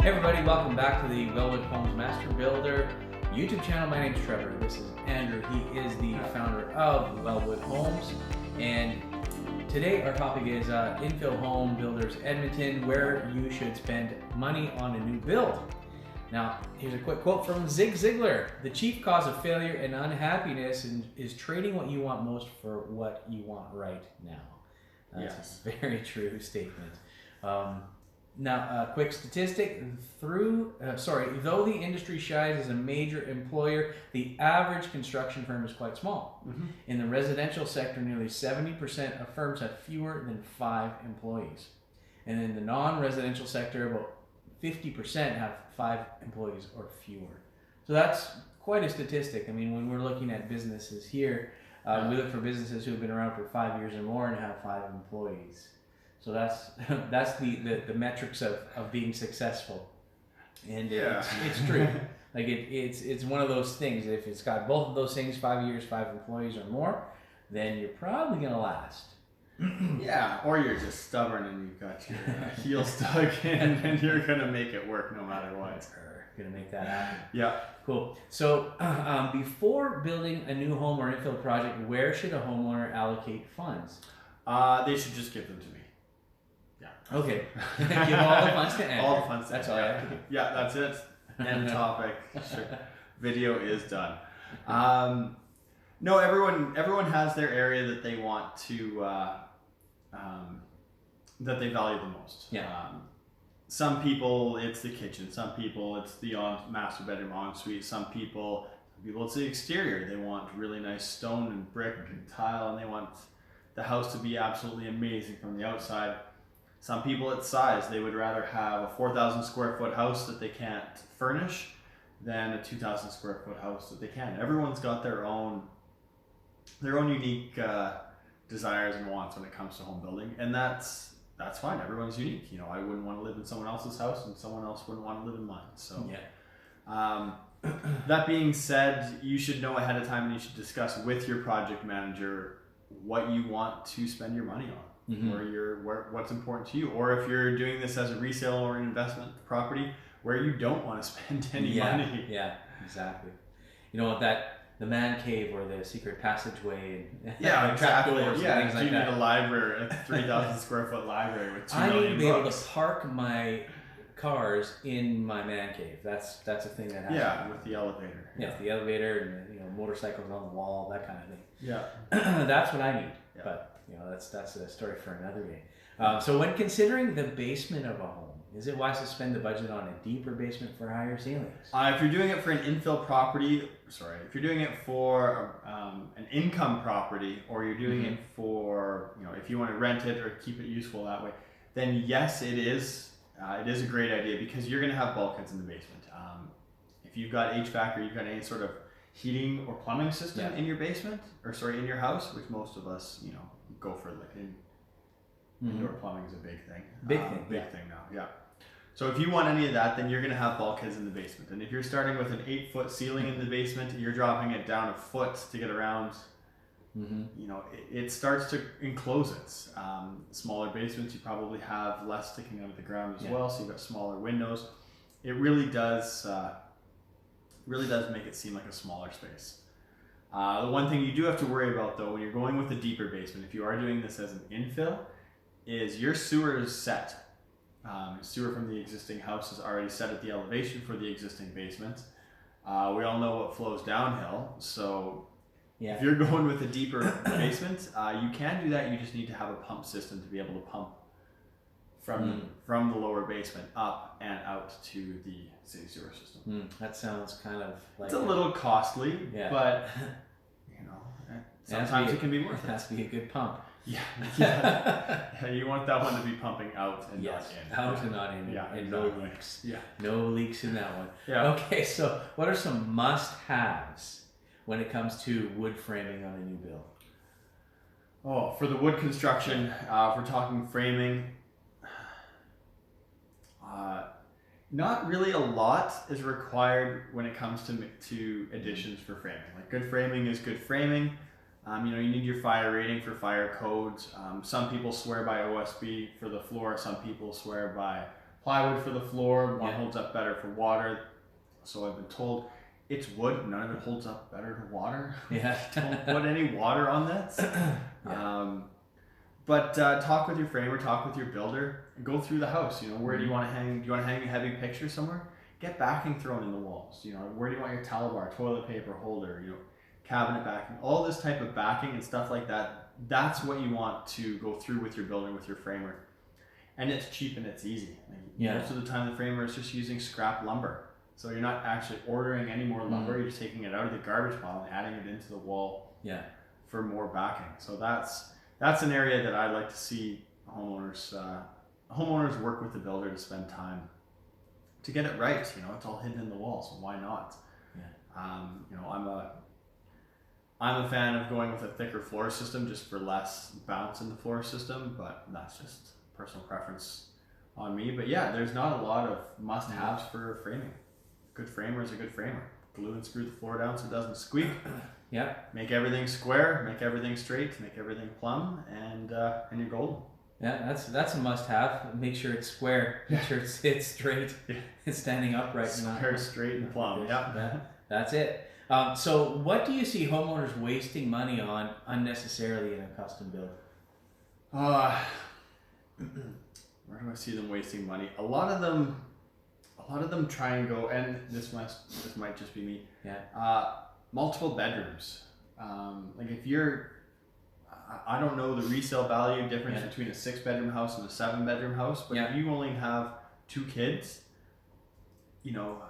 Hey everybody, welcome back to the Wellwood Homes Master Builder YouTube channel. My name's Trevor. This is Andrew. He is the founder of Wellwood Homes. And today our topic is Infill Home Builders Edmonton, where you should spend money on a new build. Now, here's a quick quote from Zig Ziglar. The chief cause of failure and unhappiness is trading what you want most for what you want right now. That's a very true statement. Now, a quick statistic, though the industry shies as a major employer, the average construction firm is quite small. Mm-hmm. In the residential sector, nearly 70% of firms have fewer than 5 employees. And in the non-residential sector, about 50% have 5 employees or fewer. So that's quite a statistic. I mean, when we're looking at businesses here, we look for businesses who have been around for 5 years or more and have 5 employees. So that's the metrics of being successful, and it's true. Like it's one of those things. If it's got both of those things, 5 years, 5 employees or more, then you're probably gonna last. Yeah, or you're just stubborn and you've got your heels stuck in, and you're gonna make it work no matter what. Gonna make that happen. Yeah. Cool. So before building a new home or infill project, where should a homeowner allocate funds? They should just give them to me. Yeah. Okay. Give all the funds to Andrew. All the funds. That's all I have to do. Yeah, that's it. End topic. Sure. Video is done. No, everyone has their area that they want to that they value the most. Yeah. Some people it's the kitchen. Some people it's the master bedroom ensuite. Some people it's the exterior. They want really nice stone and brick and tile, and they want the house to be absolutely amazing from the outside. Some people it's size. They would rather have a 4,000 square foot house that they can't furnish than a 2,000 square foot house that they can. Everyone's got their own unique desires and wants when it comes to home building, and that's fine. Everyone's unique. You know, I wouldn't want to live in someone else's house, and someone else wouldn't want to live in mine. So, that being said, you should know ahead of time, and you should discuss with your project manager what you want to spend your money on, mm-hmm. What's important to you, or if you're doing this as a resale or an investment property where you don't want to spend any money. Yeah, exactly. You know what, the man cave or the secret passageway and exactly. Trapdoors and things like you that. need a library, a 3,000 square foot library with 2 million I need to be able books. to park my cars in my man cave. That's a thing that happens. Yeah, with the elevator. Yeah, the elevator and motorcycles on the wall, that kind of thing. Yeah, that's what I need. Yeah. But that's a story for another day. So when considering the basement of a home, is it wise to spend the budget on a deeper basement for higher ceilings? If you're doing it for an infill property, if you're doing it for an income property, or you're doing it for, if you want to rent it or keep it useful that way, then yes, it is a great idea, because you're going to have bulkheads in the basement. If you've got HVAC or you've got any sort of heating or plumbing system in your basement, in your house, which most of us, go for, like indoor plumbing is a big thing. Big thing now, yeah. So if you want any of that, then you're going to have bulkheads in the basement. And if you're starting with an 8-foot ceiling in the basement, you're dropping it down a foot to get around, it starts to enclose it. Smaller basements, you probably have less sticking out of the ground as well, so you've got smaller windows. It really does make it seem like a smaller space. The one thing you do have to worry about, though, when you're going with a deeper basement, if you are doing this as an infill, is your sewer is set. Sewer from the existing house is already set at the elevation for the existing basement. We all know what flows downhill, so if you're going with a deeper basement, you can do that. You just need to have a pump system to be able to pump from the lower basement up and out to the city sewer system. That sounds kind of like... It's a little costly, but sometimes it can be worth it. It has to be a good pump. Yeah. You want that one to be pumping out and not in. Out and not in. Yeah, and exactly. no leaks. Yeah. No leaks in that one. Yeah. Okay, so what are some must-haves when it comes to wood framing on a new build? Oh, for the wood construction, if we're talking framing, not really a lot is required when it comes to additions for framing. Like, good framing is good framing. You need your fire rating for fire codes. Some people swear by OSB for the floor. Some people swear by plywood for the floor. One Yeah. holds up better for water. So I've been told it's wood. None of it holds up better to water. Yeah. Don't put any water on this. Yeah. But talk with your framer, talk with your builder, and go through the house. You know, where do you want to hang? Do you want to hang a heavy picture somewhere? Get backing thrown in the walls. You know, where do you want your towel bar, toilet paper holder, you know, cabinet backing, all this type of backing and stuff like that. That's what you want to go through with your builder, with your framer. And it's cheap and it's easy. Like, most of the time the framer is just using scrap lumber. So you're not actually ordering any more lumber, you're just taking it out of the garbage pile and adding it into the wall for more backing. So that's an area that I'd like to see homeowners work with the builder to spend time to get it right. You know, it's all hidden in the wall, so why not? You know, I'm a fan of going with a thicker floor system just for less bounce in the floor system, but that's just personal preference on me. But yeah, there's not a lot of must-haves for framing. Good framer is a good framer. Glue and screw the floor down so it doesn't squeak. Yeah. Make everything square, make everything straight, make everything plumb, and you're golden. Yeah, that's a must-have. Make sure it's square. Make sure it sits straight. It's standing upright. Square, straight, and plumb. Yeah. That's it. So what do you see homeowners wasting money on unnecessarily in a custom build? Where do I see them wasting money? A lot of them try and go, and this might just be me. Yeah. Multiple bedrooms. Like if you're, I don't know the resale value difference between a 6-bedroom house and a 7-bedroom house, but if you only have 2 kids, you know,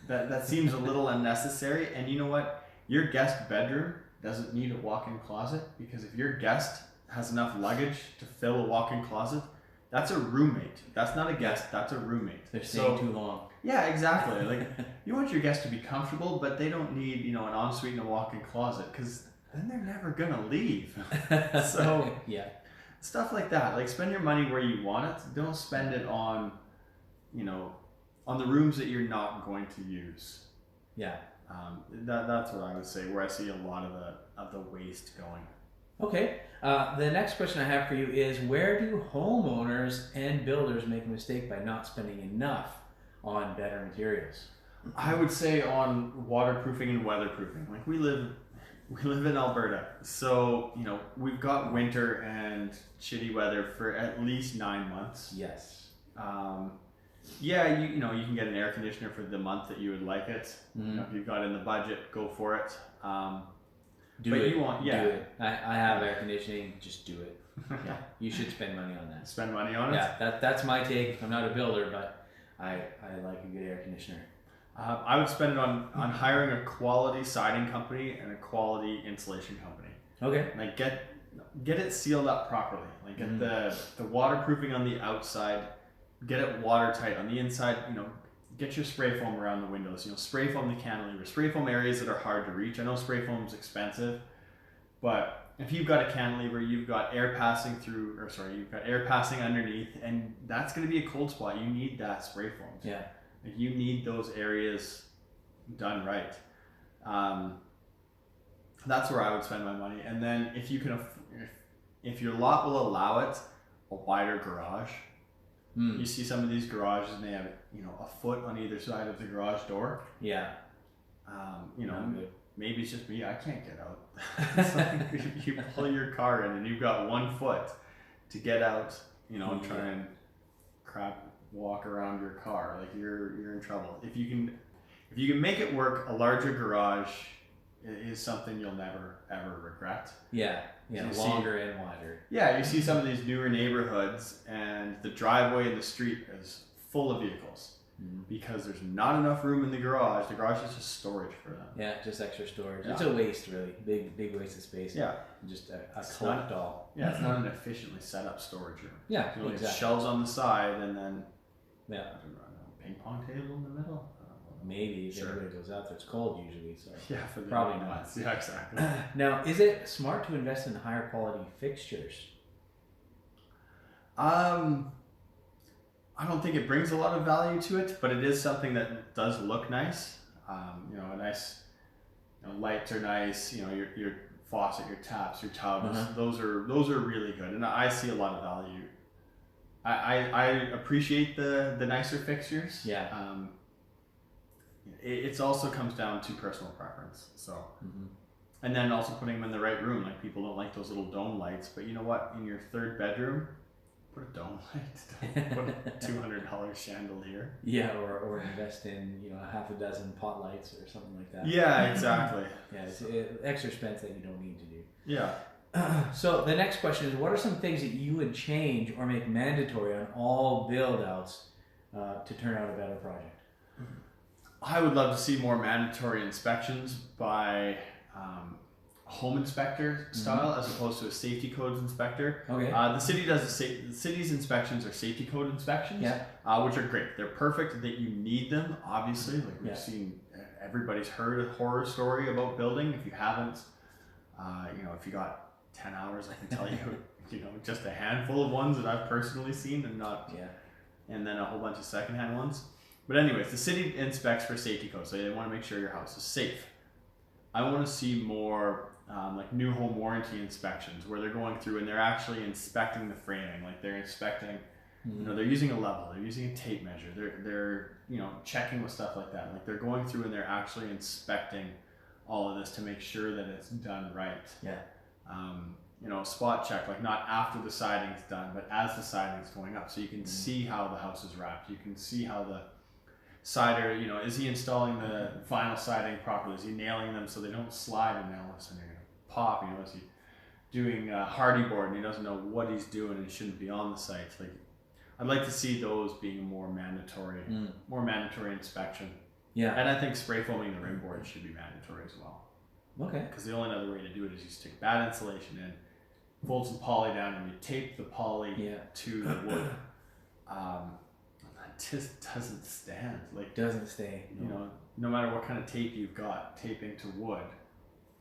that seems a little unnecessary. And you know what? Your guest bedroom doesn't need a walk-in closet, because if your guest has enough luggage to fill a walk-in closet, that's a roommate. That's not a guest, that's a roommate. They're staying too long. Yeah, exactly. Like, you want your guests to be comfortable, but they don't need, you know, an ensuite and a walk-in closet, because then they're never gonna leave. So stuff like that. Like, spend your money where you want it. Don't spend it on, you know, on the rooms that you're not going to use. Yeah. That's what I would say, where I see a lot of the waste going. Okay. The next question I have for you is, where do homeowners and builders make a mistake by not spending enough on better materials? I would say on waterproofing and weatherproofing. Like, we live in Alberta, so you know we've got winter and shitty weather for at least 9 months. Yes. Yeah, you know you can get an air conditioner for the month that you would like it. You know, if you've got in the budget, go for it. Do it. I have air conditioning. Just do it. Yeah, you should spend money on that. Spend money on it. Yeah, that's my take. I'm not a builder, but I like a good air conditioner. I would spend it on hiring a quality siding company and a quality insulation company. Okay. Like get it sealed up properly. Like get the waterproofing on the outside, get it watertight on the inside. You know, get your spray foam around the windows. You know, spray foam the cantilever, spray foam areas that are hard to reach. I know spray foam is expensive, but if you've got a cantilever, you've got air passing through, you've got air passing underneath, and that's going to be a cold spot. You need that spray foam. Yeah. Like, you need those areas done right. That's where I would spend my money. And then if you can, if your lot will allow it, a wider garage. You see some of these garages and they have, you know, a foot on either side of the garage door. Yeah. You know, maybe it's just me. I can't get out. It's like you pull your car in and you've got 1 foot to get out, you know, and try and walk around your car. Like you're in trouble. If you can make it work, a larger garage is something you'll never ever regret. Yeah. Yeah, longer and wider. Yeah, you see some of these newer neighborhoods and the driveway and the street is full of vehicles because there's not enough room in the garage. The garage is just storage for them. Yeah, just extra storage. Yeah. It's a waste, really. Big waste of space. Yeah. Just a collect all. Yeah, it's not an efficiently set up storage room. Yeah, you know, exactly. Shelves on the side and then I don't know, ping pong table in the middle. Maybe if anybody goes out there, it's cold usually, so yeah, probably not. Yeah, exactly. Now, is it smart to invest in higher quality fixtures? I don't think it brings a lot of value to it, but it is something that does look nice. You know, a nice, you know, lights are nice. You know, your faucet, your taps, your tubs. Those are really good, and I see a lot of value. I appreciate the nicer fixtures. Yeah. It's also comes down to personal preference. So, and then also putting them in the right room. Like people don't like those little dome lights, but you know what? In your third bedroom, put a dome light. Put a $200 chandelier. Yeah, or invest in a half a dozen pot lights or something like that. Yeah, exactly. Yeah, it's extra expense that you don't need to do. Yeah. So the next question is, what are some things that you would change or make mandatory on all build outs to turn out a better project? I would love to see more mandatory inspections by home inspector style as opposed to a safety codes inspector. Okay. The city does the city's inspections are safety code inspections, which are great. They're perfect. That you need them, obviously. Like we've seen, everybody's heard a horror story about building. If you haven't, if you got 10 hours, I can tell you, just a handful of ones that I've personally seen, and then a whole bunch of secondhand ones. But anyways, the city inspects for safety codes, so they want to make sure your house is safe. I want to see more like new home warranty inspections where they're going through and they're actually inspecting the framing, like they're inspecting, they're using a level, they're using a tape measure, they're checking with stuff like that. Like they're going through and they're actually inspecting all of this to make sure that it's done right. Yeah. Spot check, like not after the siding's done, but as the siding's going up, so you can see how the house is wrapped. You can see how the cider, is he installing the final siding properly? Is he nailing them so they don't slide and now all of a sudden they're gonna pop? Is he doing hardy board and he doesn't know what he's doing and he shouldn't be on the site? Like, I'd like to see those being more mandatory inspection. Yeah. And I think spray foaming the rim board should be mandatory as well. Okay. Because the only other way to do it is you stick bad insulation in, fold some poly down, and you tape the poly to the wood. That just doesn't stand. Like doesn't stay. No matter what kind of tape you've got, taping to wood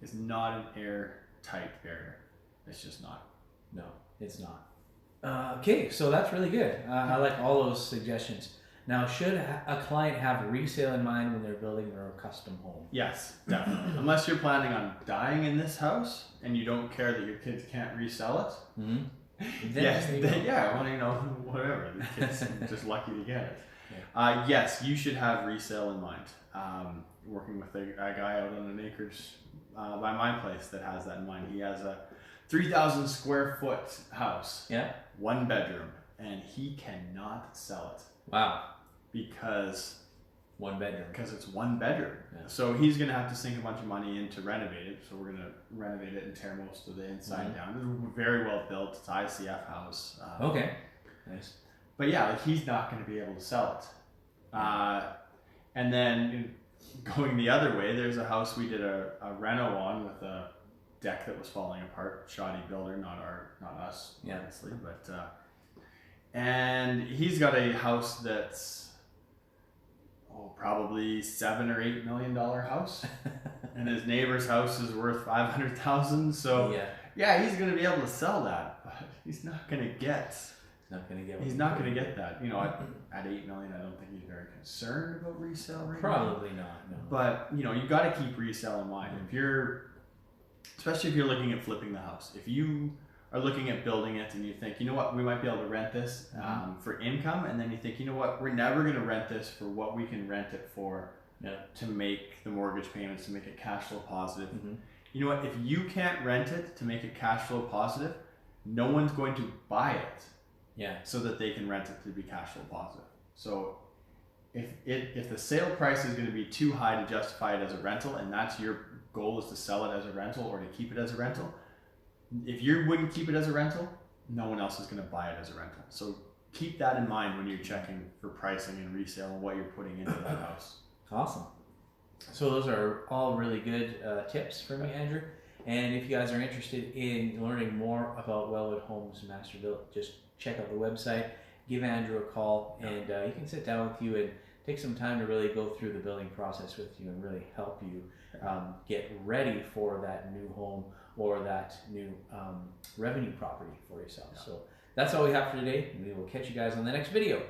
is not an airtight barrier. It's just not. No, it's not. Okay, so that's really good. I like all those suggestions. Now, should a client have resale in mind when they're building their custom home? Yes, definitely. Unless you're planning on dying in this house and you don't care that your kids can't resell it. Whatever. The kids are just lucky to get it. Yeah. Yes, you should have resale in mind. Working with a guy out on an acreage by my place that has that in mind. He has a 3,000 square foot house. Yeah. 1 bedroom, and he cannot sell it. Wow. Because 1 bedroom. Because it's 1 bedroom. Yeah. So he's going to have to sink a bunch of money in to renovate it. So we're going to renovate it and tear most of the inside down. It's very well built. It's ICF house. Okay. Nice. But yeah, he's not going to be able to sell it. And then going the other way, there's a house we did a reno on with a deck that was falling apart. Shoddy builder, not us, honestly. But and he's got a house that's probably $7 or $8 million house, and his neighbor's house is worth $500,000. So he's going to be able to sell that, but he's not going to get. He's not going to get that. At $8 million, I don't think he's very concerned about resale right Probably not. No. But you've got to keep resale in mind. Especially if you're looking at flipping the house. If you are looking at building it and you think, we might be able to rent this for income, and then you think, we're never going to rent this for what we can rent it for to make the mortgage payments, to make it cash flow positive. You know what? If you can't rent it to make it cash flow positive, no one's going to buy it so that they can rent it to be cash flow positive. So if the sale price is going to be too high to justify it as a rental, and that's your goal is to sell it as a rental or to keep it as a rental, if you wouldn't keep it as a rental, no one else is going to buy it as a rental. So keep that in mind when you're checking for pricing and resale and what you're putting into that house. Awesome. So those are all really good tips for me, Andrew. And if you guys are interested in learning more about Wellwood Homes Master Builder, just check out the website, give Andrew a call, and he can sit down with you and take some time to really go through the building process with you and really help you get ready for that new home or that new revenue property for yourself. So that's all we have for today. We will catch you guys on the next video.